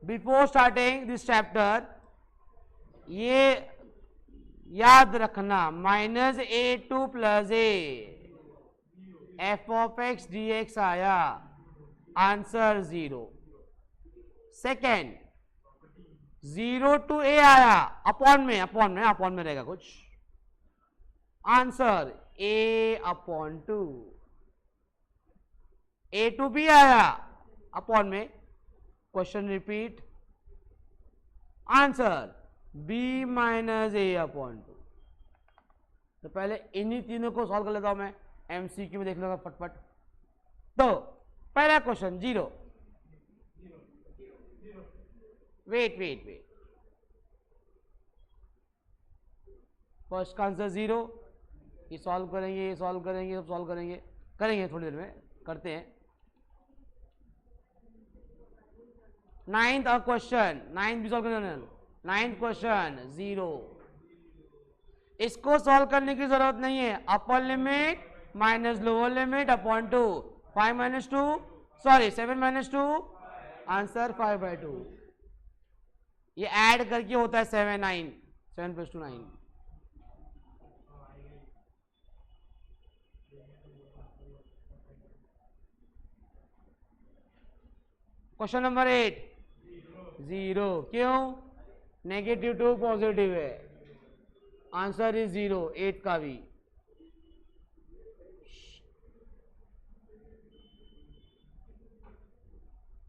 Before starting this chapter ये याद रखना, -a2 + a f of x dx आया, आंसर 0। सेकेंड 0 to a आया, अपॉन में रहेगा कुछ, answer a/2। a to b आया, अपॉन में, question repeat, answer b - a/2। तो पहले इन्हीं तीनों को सॉल्व कर लेता हूं मैं, एमसीक्यू में देख लूंगा फटफट। तो पहला क्वेश्चन 0, वेट, फर्स्ट का आंसर 0, ये सॉल्व करेंगे, सब सॉल्व करेंगे थोड़ी देर में, करते हैं। नाइन्थ क्वेश्चन, नाइन्थ भी सॉल्व करना, नाइन्थ क्वेश्चन 0, इसको सॉल्व करने की जरूरत नहीं है, upper limit minus lower limit upon 2, 7 - 2, answer 5/2। ये ऐड करके होता है 7 + 2 9। क्वेश्चन नंबर 8 0, क्यों? -2 पॉजिटिव है, आंसर इज 0, 8 का भी।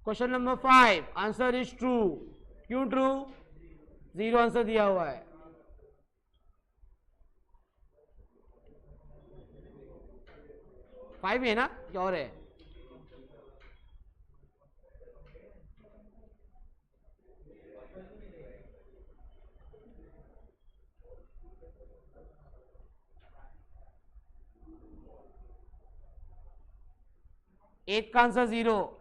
Question number 5 answer is true, क्यों ट्रू? 0 आंसर दिया हुआ है। फाइव है ना, क्या और है? एट का आंसर 0,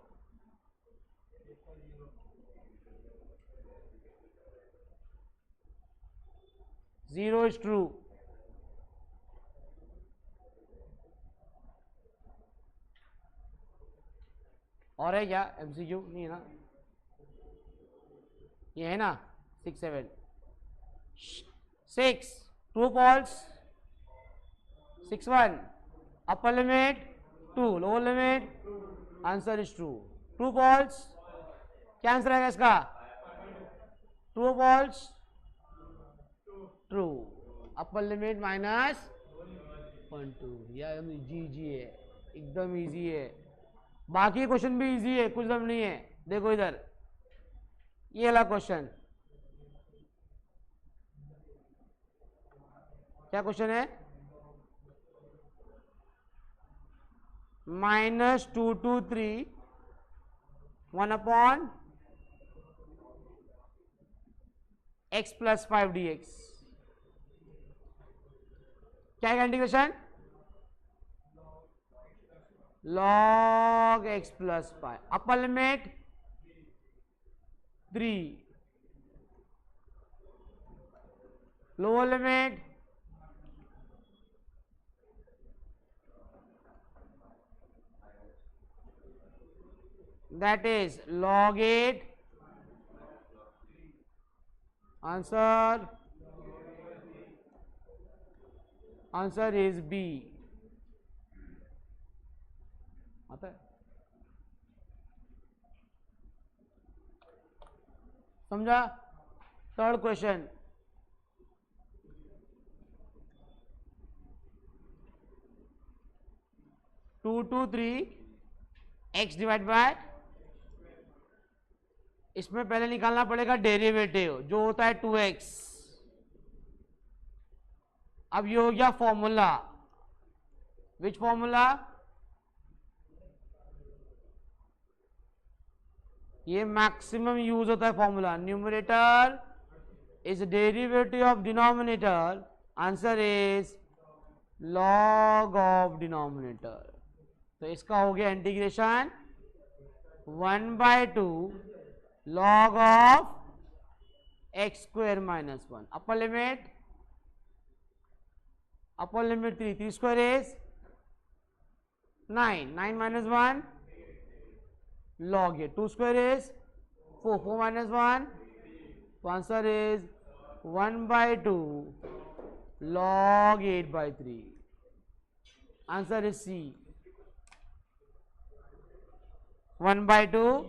इज ट्रू। और है क्या? एमसीक्यू नहीं है ना, ये है ना 6 7 6 true false, 6 1 upper limit 2 lower limit, answer is true. True false, क्या आंसर आएगा इसका? True false, true, upper limit -1 2। यार इजी है, एकदम इजी है, बाकी क्वेश्चन भी इजी है, कुछ दम नहीं है। देखो इधर ये वाला क्वेश्चन, क्या क्वेश्चन है? -2 to 3 1/x + 5 dx, क्या है integration? log x + 5, upper limit 3, lower limit that is log 8, answer is B। आता है? समझा? Third question, 2 to 3 x divide by, इसमें पहले निकालना पड़ेगा डेरिवेटिव जो होता है 2x। अब ये हो गया फॉर्मूला, विच फॉर्मूला? ये मैक्सिमम यूज होता है formula, numerator is derivative of denominator, answer is log of denominator. तो इसका हो गया integration 1/2 log of x² - 1, upper limit 3, 3² is 9, 9 - 1 log 2² is 4 minus 1, so answer is 1 by 2 log 8 by 3. Answer is C. 1 by 2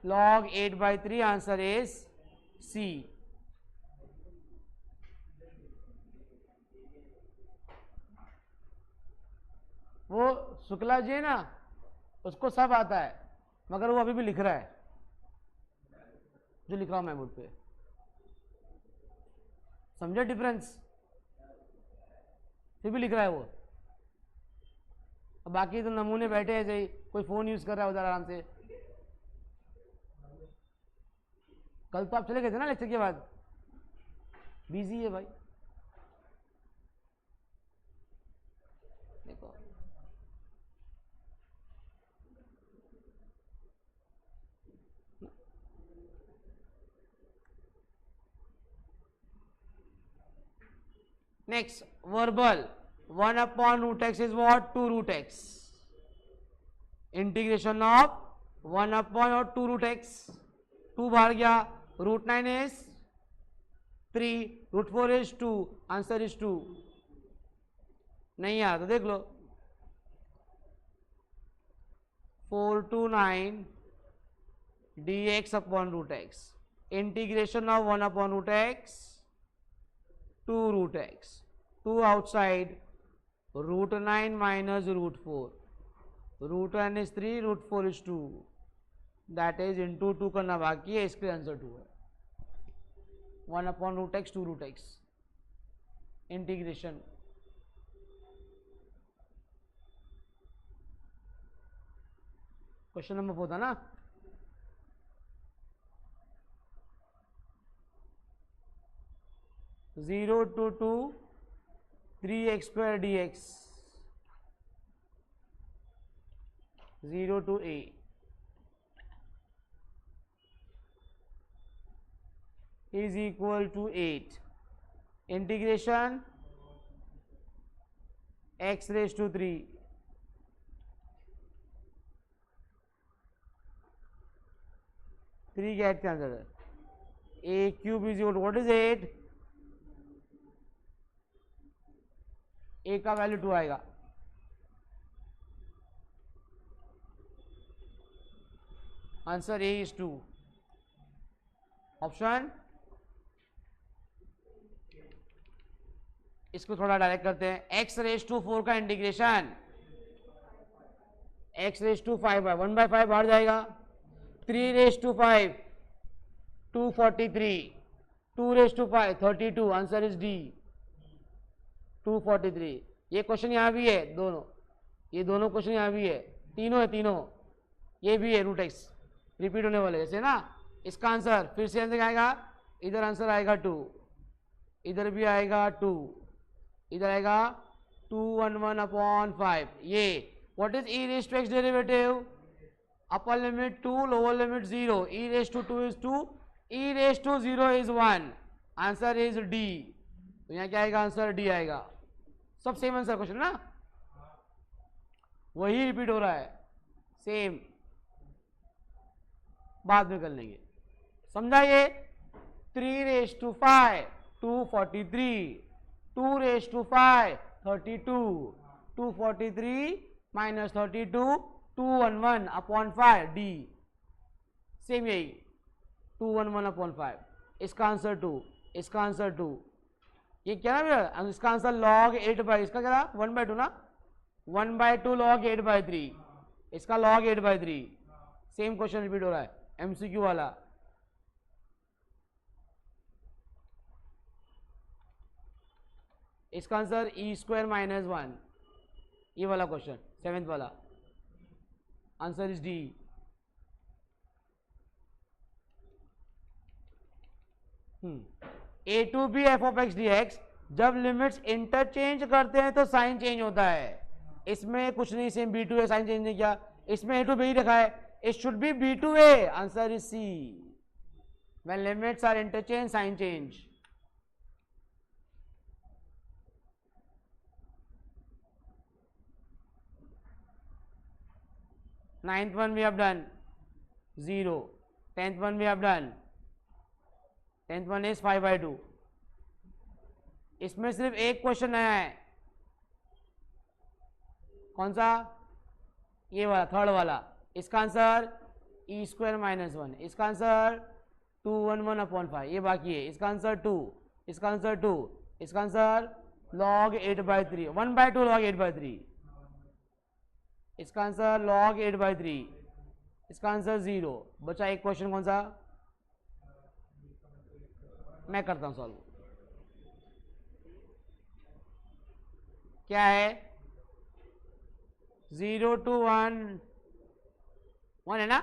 log 8 by 3, answer is C. वो शुक्ला जी है ना, उसको सब आता है, मगर वो अभी भी लिख रहा है जो लिख रहा हूं मैं बोर्ड पे. समझे डिफरेंस? फिर भी लिख रहा है वो. बाकी तो नमूने बैठे हैं, सही कोई फोन यूज कर रहा है उधर आराम से. कल तो आप चले गए थे ना लेक्चर के बाद, बिजी है भाई. देखो next verbal 1 upon root x is what? 2 root x. Integration of 1 upon और 2 root x. 2 बाहर गया, root 9 is 3, root 4 is 2, answer is 2. नहीं आया तो देख लो. 4 to 9 dx upon root x. Integration of 1 upon root x, 2 root x. 2 outside, root 9 minus root 4. Root 9 is 3, root 4 is 2. That is into 2 करना बाकी है, इसके आंसर 2 है. 1 upon root x, 2 root x. Integration. Question number 4 था ना. Zero to two 3x square dx, 0 to a. is equal to 8. Integration x raised to 3. Three गेट के answer है. a cube is equal to what is 8? a का value 2 आएगा. Answer a is 2. Option. इसको थोड़ा direct करते हैं. x raise to 4 का इंटीग्रेशन x रेज टू 5 है, 1 by 5 बाहर जाएगा. 3 raise to 5 243, 2 raise to 5 32, answer is D 243. ये क्वेश्चन यहाँ भी है दोनों, ये दोनों क्वेश्चन यहाँ भी है, तीनों है तीनों. ये भी है रूट एक्स रिपीट होने वाले जैसे ना. इसका आंसर फिर से आंसर आएगा, इधर आंसर आएगा 2, इधर भी आएगा 2, इधर आएगा 211 अपॉन 5. ये what is e raise to x derivative? Upper limit 2, lower limit 0. E raise to 2 is 2, e raise to 0 is 1. Answer is D. तो यहाँ क्या आएगा? आंसर डी आएगा. सब सेम आंसर क्वेश्चन ना, वही रिपीट हो रहा है सेम. बाद में कर लेंगे, समझा ये? 3 raise to 5 243, 2 raise to 5 32, 243 minus 32 211 upon 5 D. Same यही 211 अपॉन 5. इसका आंसर 2, इसका आंसर 2. ये क्या है? इसका आंसर log 8 बाई, इसका क्या 1 by 2 ना, 1 by 2 log 8 by 3. इसका log 8 by 3. Same question repeat हो रहा है एमसीक्यू वाला. इसका आंसर ई स्क्वायर माइनस 1, ये वाला क्वेश्चन 7th वाला. Answer is D. A to b f of x d x. जब लिमिट्स इंटरचेंज करते हैं तो साइन चेंज होता है. इसमें कुछ नहीं, same b to a, sign change नहीं किया. इसमें ए टू बी रखा है, it should be b to a. Answer is C. When limits are interchange sign change. Ninth one we have done 0. 10th one we have done. 10th one is 5/2. इसमें सिर्फ एक question नया है. कौन सा? ये वाला, थर्ड वाला. इसका आंसर e स्क्वायर माइनस 1. इसका आंसर 211/5. ये बाकी है. इसका आंसर 2. इसका आंसर 2. इसका आंसर log 8/3. 1/2 log 8/3. इसका आंसर log 8/3. इसका आंसर 0. बचा एक क्वेश्चन. कौन सा? मैं करता हूं सॉल्व. क्या है? 0 to 1 1 है ना.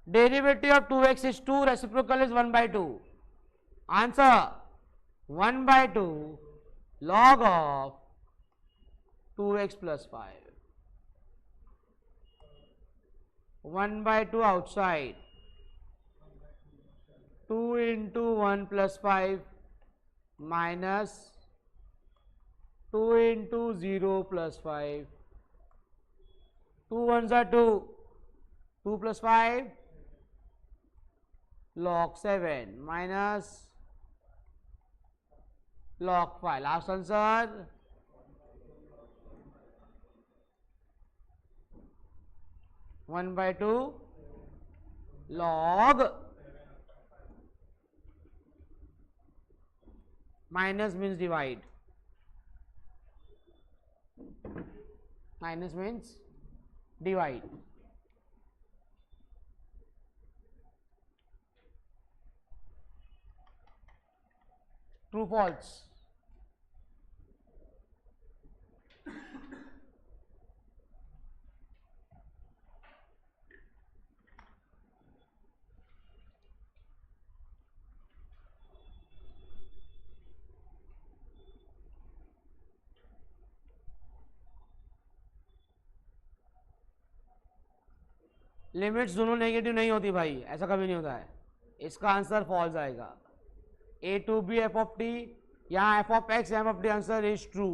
Derivative of 2x is 2, reciprocal is 1/2. Answer 1/2 log of 2x plus 5. 1/2 outside. 2 into 1 plus 5 minus 2 into 0 plus 5. 2 ones are 2. 2 plus 5 log 7 minus log 5. Last answer 1/2 log minus means divide. Minus means divide. True, false? Limits दोनों negative नहीं होती भाई, ऐसा कभी नहीं होता है. इसका आंसर फॉल्स आएगा. a to b f of t, यहाँ f of x m of t. Answer is true.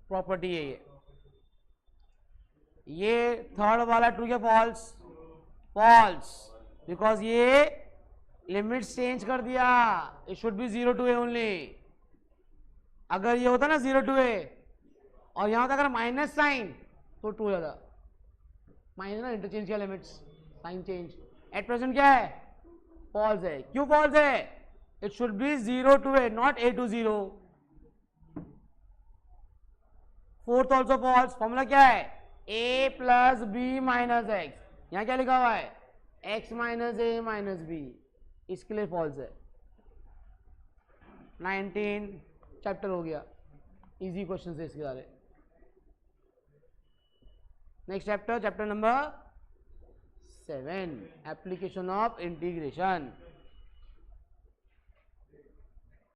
Property है ये थर्ड वाला ट्रू या फॉल्स? फॉल्स, बिकॉज ये लिमिट्स चेंज कर दिया. It should be 0 to a only. अगर ये होता ना 0 to a और यहाँ होता अगर माइनस साइन तो ट्रू हो जाता. माइनस ना इंटरचेंज किया limits, sign change. At present क्या है? फॉल्स है. क्यों फॉल्स है? It should be 0 to a, not a to 0. Fourth also false. Formula क्या है? a प्लस बी माइनस एक्स. यहां क्या लिखा हुआ है? x minus a minus b. इसके लिए फॉल्स है. 19 चैप्टर हो गया. इजी क्वेश्चन है इसके बारे. Next chapter, chapter number 7, application of integration.